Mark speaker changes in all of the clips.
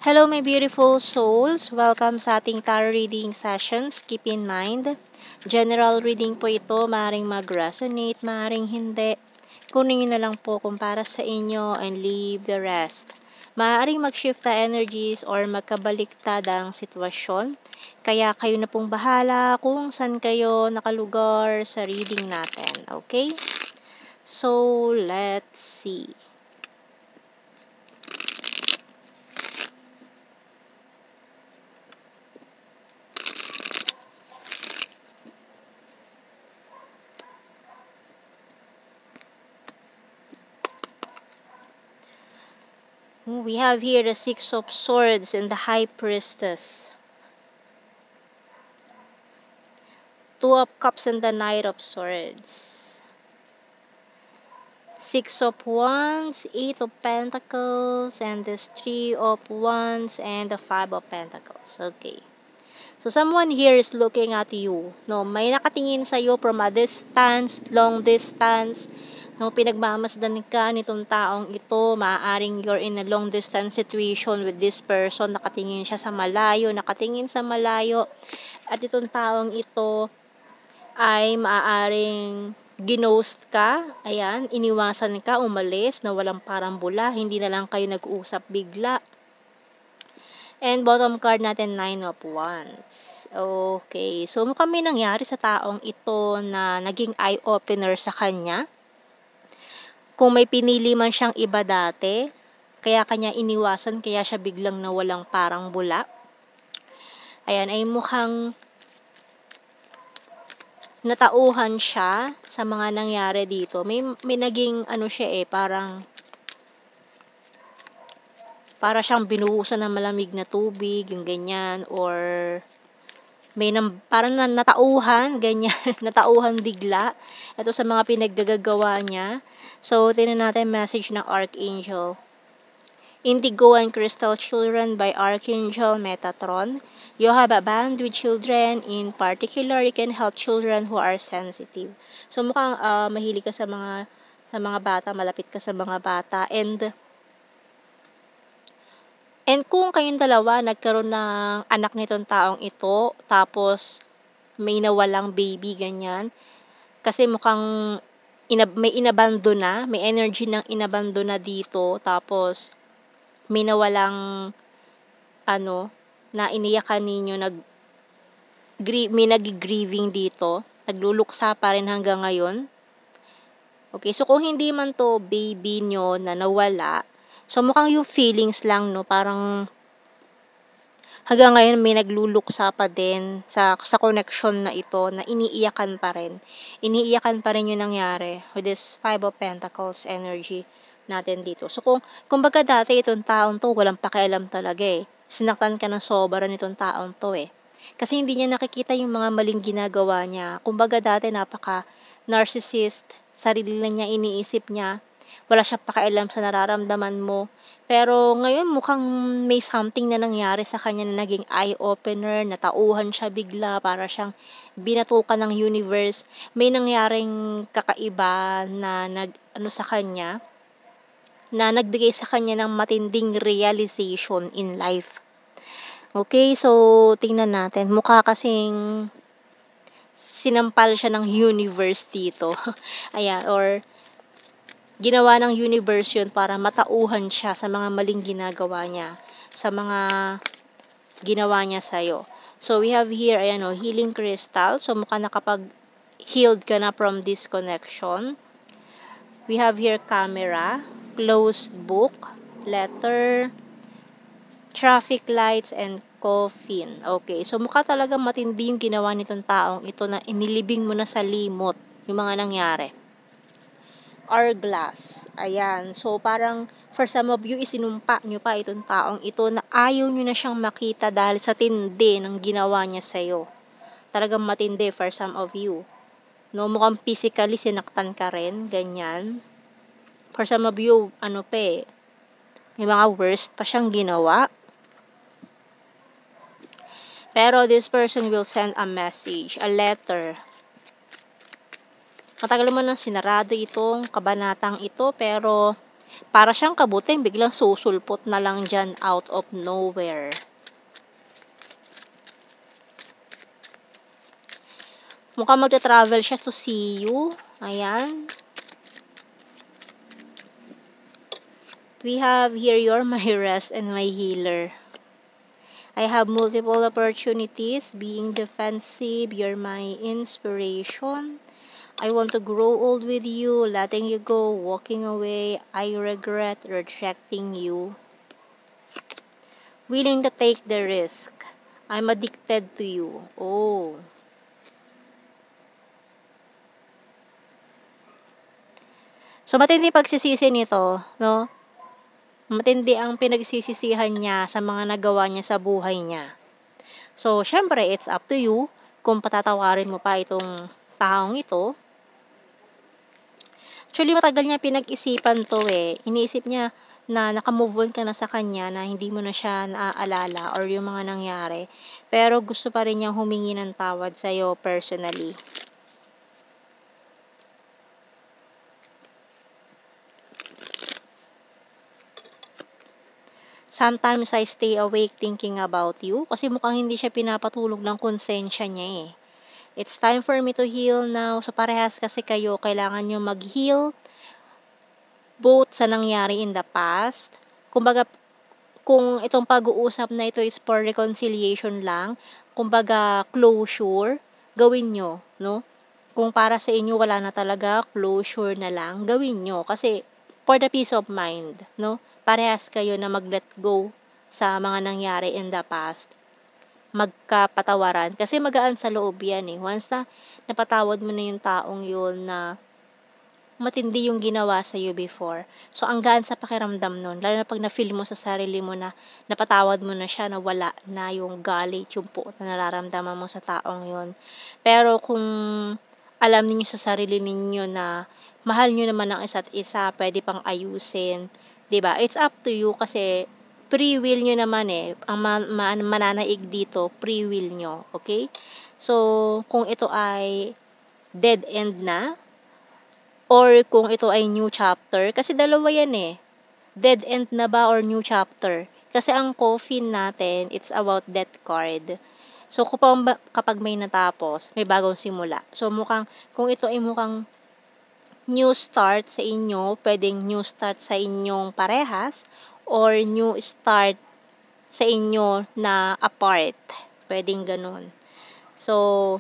Speaker 1: Hello, my beautiful souls. Welcome sa ating tarot reading sessions. Keep in mind, general reading po ito. Maaaring mag-resonate, maaaring hindi. Kunin nyo na lang po kung para sa inyo and leave the rest. Maaaring mag-shift na energies or magkabaliktad ang sitwasyon. Kaya kayo na pong bahala kung saan kayo nakalugar sa reading natin. Okay? So, let's see. We have here the Six of Swords and the High Priestess. Two of Cups and the Knight of Swords. Six of Wands, Eight of Pentacles, and this Three of Wands and the Five of Pentacles. Okay. So someone here is looking at you. No, may nakatingin sa iyo from a distance, long distance. No, pinagmamasdan ka nitong taong ito. Maaaring you're in a long distance situation with this person. Nakatingin siya sa malayo, nakatingin sa malayo. At itong taong ito ay maaaring ginost ka. Ayan, iniwasan ka, umalis, na walang parang bula. Hindi na lang kayo nag-uusap bigla. And bottom card natin, Nine of Wands. Okay. So, mukhang may nangyari sa taong ito na naging eye-opener sa kanya. Kung may pinili man siyang iba dati, kaya kanya iniwasan, kaya siya biglang nawalang parang bula. Ayan, ay mukhang natauhan siya sa mga nangyari dito. May naging ano siya para siyang binuhusan ng malamig na tubig, yung ganyan, or parang natauhan, ganyan, natauhan bigla. Ito sa mga pinaggagawa niya. So, tingnan natin message ng Archangel. Indigo and Crystal Children by Archangel Metatron. You have a bond with children. In particular, you can help children who are sensitive. So, mukhang mahilig ka sa mga bata, malapit ka sa mga bata. And kung kayong dalawa nagkaroon ng anak nitong taong ito, tapos may nawalang baby, ganyan, kasi mukhang may inabando na, may energy ng inabando na dito, tapos may nawalang na iniyakan ninyo, may nag-grieving dito, nagluluksa pa rin hanggang ngayon. Okay, so kung hindi man to baby nyo na nawala, so mukhang yung feelings lang, no, parang hanggang ngayon may nagluluksa pa din sa connection na ito, na iniiyakan pa rin. Iniiyakan pa rin yung nangyari with this Five of Pentacles energy natin dito. So kumbaga dati itong taong to walang pakialam talaga eh. Sinaktan ka ng sobra nitong taong to eh. Kasi hindi niya nakikita yung mga maling ginagawa niya. Kumbaga dati narcissist, sarili lang niya iniisip niya. Wala siyang pakialam sa nararamdaman mo. Pero ngayon mukhang may something na nangyari sa kanya na naging eye-opener, natauhan siya bigla, para siyang binatukan ng universe. May nangyaring kakaiba na sa kanya, na nagbigay sa kanya ng matinding realization in life. Okay, so tingnan natin. Mukha kasing sinampal siya ng universe dito. Ayan, or ginawa ng universe yun para matauhan siya sa mga maling ginagawa niya, sa mga ginawa niya sa'yo. So, we have here, healing crystal. So, mukha nakapag-healed ka na from this connection. We have here camera, closed book, letter, traffic lights, and coffin. Okay, so mukha talaga matindi yung ginawa nitong taong ito, na inilibing mo na sa limot yung mga nangyari. Hourglass. Ayan. So, parang for some of you, isinumpa nyo pa itong taong ito na ayaw nyo na siyang makita dahil sa tindi ng ginawa niya sa'yo. Talagang matindi for some of you. No, mukhang physically sinaktan ka rin. Ganyan. For some of you, may mga worst pa siyang ginawa. Pero this person will send a message, a letter. Matagal mo nang sinarado itong kabanatang ito, pero Para siyang kabuting biglang susulpot na lang dyan out of nowhere. Mukhang magta-travel siya to see you. Ayan. We have here, you're my rest and my healer. I have multiple opportunities, being defensive, you're my inspiration. I want to grow old with you, letting you go, walking away. I regret rejecting you. Willing to take the risk. I'm addicted to you. Oh. So, matindi pagsisisi nito, no? Matindi ang pinagsisisihan niya sa mga nagawa niya sa buhay niya. So, syempre, it's up to you kung patatawarin mo pa itong taong ito. Actually, matagal niya pinag-isipan to eh. Iniisip niya na nakamove on ka na sa kanya, na hindi mo na siya naaalala or yung mga nangyari. Pero gusto pa rin niyang humingi ng tawad sa'yo personally. Sometimes I stay awake thinking about you kasi mukhang hindi siya pinapatulog ng konsensya niya eh. It's time for me to heal now. So parehas kasi kayo, kailangan nyo mag-heal both sa nangyari in the past. Kumbaga, kung itong pag-uusap na ito is for reconciliation lang, kumbaga closure, gawin nyo, no? Kung para sa inyo wala na talaga, closure na lang, gawin nyo. Kasi for the peace of mind, no? Parehas kayo na mag-let go sa mga nangyari in the past. Magkapatawaran. Kasi magaan sa loob yan eh. Once na napatawad mo na yung taong yun na matindi yung ginawa sa you before. So, ang gaan sa pakiramdam nun. Lalo na pag na-feel mo sa sarili mo na napatawad mo na siya, na wala na yung galit, yung puot na nararamdaman mo sa taong yun. Pero kung alam niyo sa sarili ninyo na mahal niyo naman ang isa't isa, pwede pang ayusin, 'di ba? It's up to you kasi free will niyo naman eh. Ang mananaig dito, free will niyo, okay? So, kung ito ay dead end na or kung ito ay new chapter, kasi dalawa yan eh. Dead end na ba or new chapter? Kasi ang coffin natin, it's about death card. So, kapag may natapos, may bagong simula. So, kung ito ay mukhang new start sa inyo, pwedeng new start sa inyong parehas, or new start sa inyo na apart. Pwedeng ganun. So,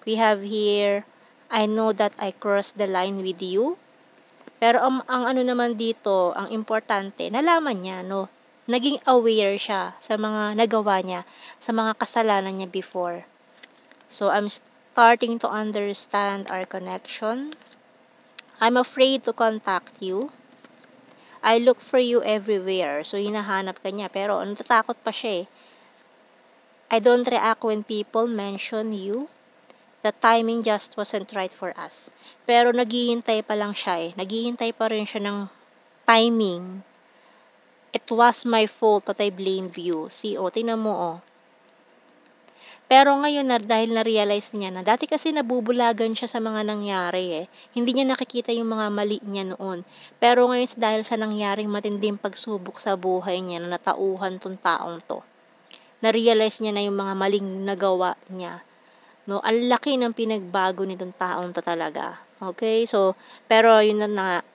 Speaker 1: we have here, I know that I crossed the line with you. Pero ang ano naman dito, ang importante, nalaman niya, no? Naging aware siya sa mga nagawa niya, sa mga kasalanan niya before. So, I'm starting to understand our connection. I'm afraid to contact you. I look for you everywhere. So, hinahanap ka niya. Pero, natatakot pa siya eh. I don't react when people mention you. The timing just wasn't right for us. Pero, naghihintay pa lang siya eh. Naghihintay pa rin siya ng timing. It was my fault but I blame you. See, tingnan mo Pero ngayon dahil na-realize niya na dati kasi nabubulagan siya sa mga nangyari eh. Hindi niya nakikita yung mga mali niya noon. Pero ngayon dahil sa nangyaring matinding pagsubok sa buhay niya na natauhan tong taong to, na-realize niya na yung mga maling nagawa niya. No, ang laki ng pinagbago nitong taong to talaga. Okay? So, pero yun na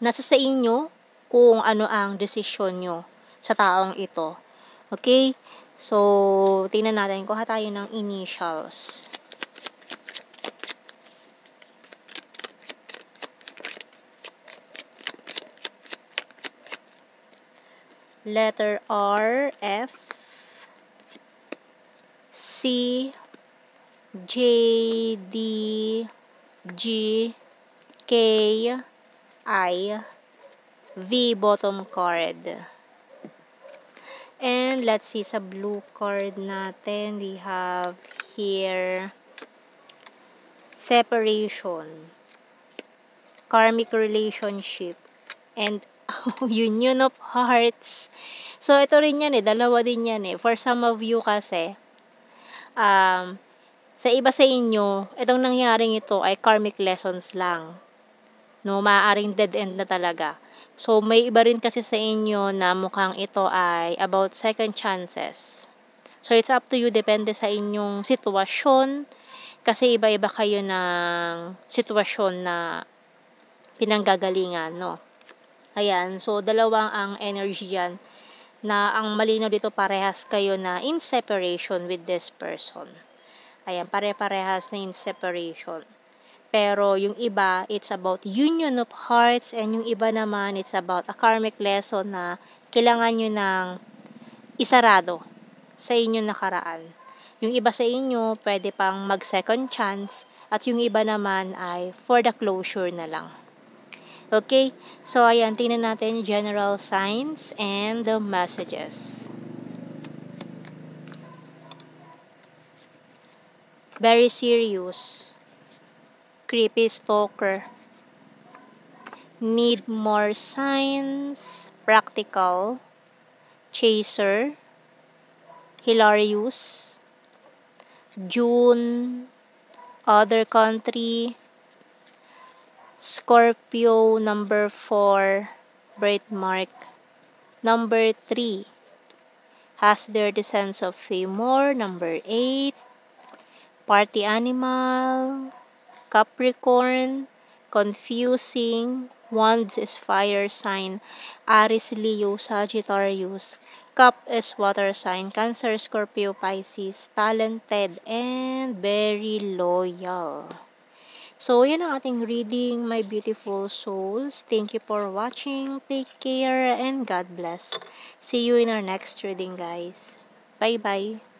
Speaker 1: nasa sa inyo kung ano ang desisyon nyo sa taong ito. Okay? So, tingnan natin. Kuha tayo ng initials. Letter R, F, C, J, D, G, K, I, V, bottom card. And let's see sa blue card natin, we have here separation, karmic relationship, and union of hearts. So, ito rin yan eh, dalawa din yan eh. For some of you kasi, sa iba sa inyo, itong nangyaring ito ay karmic lessons lang. No, maaaring dead end na talaga. So, may iba rin kasi sa inyo na mukhang ito ay about second chances. So, it's up to you, depende sa inyong sitwasyon, kasi iba-iba kayo ng sitwasyon na pinanggagalingan, no? Ayan, so dalawang ang energy yan, na ang malinaw dito parehas kayo na in separation with this person. Ayan, pare-parehas na in separation. Pero yung iba, it's about union of hearts, and yung iba naman, it's about a karmic lesson na kailangan nyo ng isarado sa inyong nakaraan. Yung iba sa inyo, pwede pang mag second chance, at yung iba naman ay for the closure na lang. Okay? So, ayan, tingnan natin general signs and the messages. Very serious. Creepy stalker. Need more signs. Practical. Chaser. Hilarious. June. Other country. Scorpio number 4. Birthmark. Number 3. Has dirty sense of humor. Number 8. Party animal. Capricorn. Confusing. Wands is fire sign. Aries, Leo, Sagittarius. Cup is water sign. Cancer, Scorpio, Pisces. Talented and very loyal. So, yan ang ating reading, my beautiful souls. Thank you for watching. Take care and God bless. See you in our next reading, guys. Bye-bye.